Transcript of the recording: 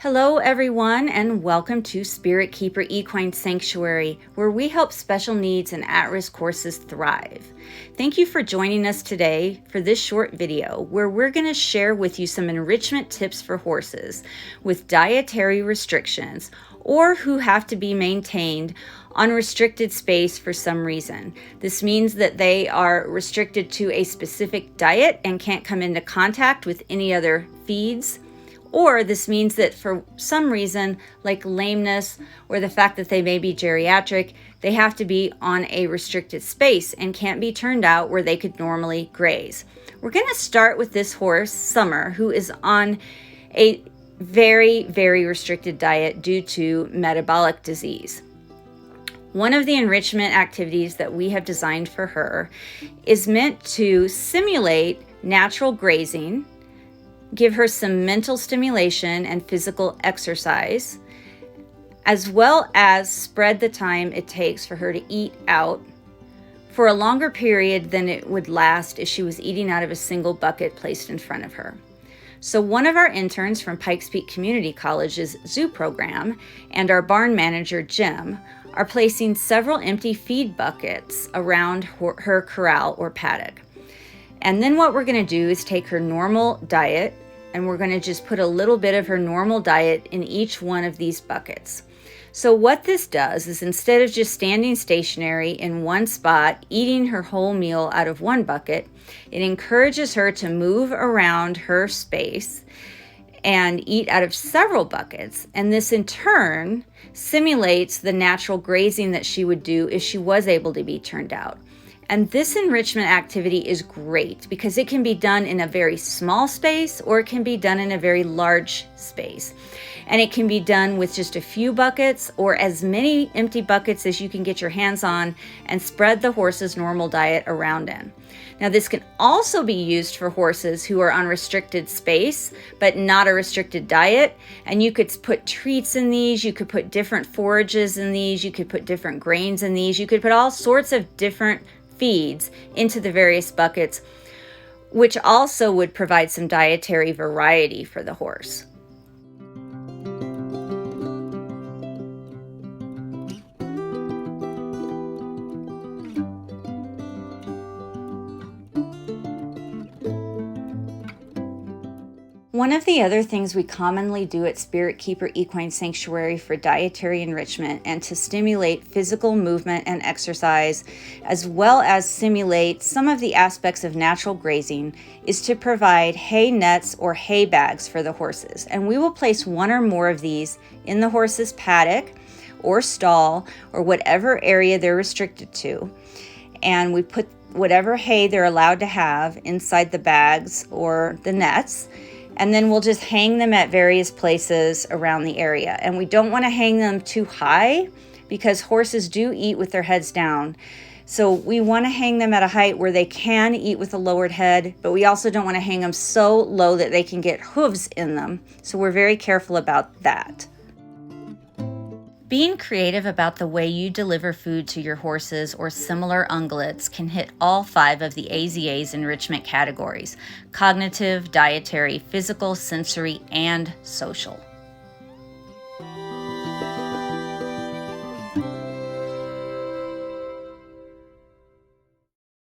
Hello everyone, and welcome to Spirit Keeper Equine Sanctuary, where we help special needs and at-risk horses thrive. Thank you for joining us today for this short video where we're going to share with you some enrichment tips for horses with dietary restrictions or who have to be maintained on restricted space for some reason. This means that they are restricted to a specific diet and can't come into contact with any other feeds. Or this means that for some reason, like lameness or the fact that they may be geriatric, they have to be on a restricted space and can't be turned out where they could normally graze. We're going to start with this horse, Summer, who is on a very, very restricted diet due to metabolic disease. One of the enrichment activities that we have designed for her is meant to simulate natural grazing, give her some mental stimulation and physical exercise, as well as spread the time it takes for her to eat out for a longer period than it would last if she was eating out of a single bucket placed in front of her. So one of our interns from Pikes Peak Community College's zoo program and our barn manager, Jim, are placing several empty feed buckets around her corral or paddock. And then what we're going to do is take her normal diet and we're going to just put a little bit of her normal diet in each one of these buckets. So what this does is instead of just standing stationary in one spot, eating her whole meal out of one bucket, it encourages her to move around her space and eat out of several buckets. And this in turn simulates the natural grazing that she would do if she was able to be turned out. And this enrichment activity is great because it can be done in a very small space or it can be done in a very large space. And it can be done with just a few buckets or as many empty buckets as you can get your hands on and spread the horse's normal diet around in. Now this can also be used for horses who are on restricted space but not a restricted diet. And you could put treats in these, you could put different forages in these, you could put different grains in these, you could put all sorts of different feeds into the various buckets, which also would provide some dietary variety for the horse. One of the other things we commonly do at Spirit Keeper Equine Sanctuary for dietary enrichment and to stimulate physical movement and exercise, as well as simulate some of the aspects of natural grazing, is to provide hay nets or hay bags for the horses. And we will place one or more of these in the horse's paddock or stall or whatever area they're restricted to. And we put whatever hay they're allowed to have inside the bags or the nets. And then we'll just hang them at various places around the area. And we don't want to hang them too high because horses do eat with their heads down. So we want to hang them at a height where they can eat with a lowered head, but we also don't want to hang them so low that they can get hooves in them. So we're very careful about that. Being creative about the way you deliver food to your horses or similar ungulates can hit all 5 of the AZA's enrichment categories: cognitive, dietary, physical, sensory, and social.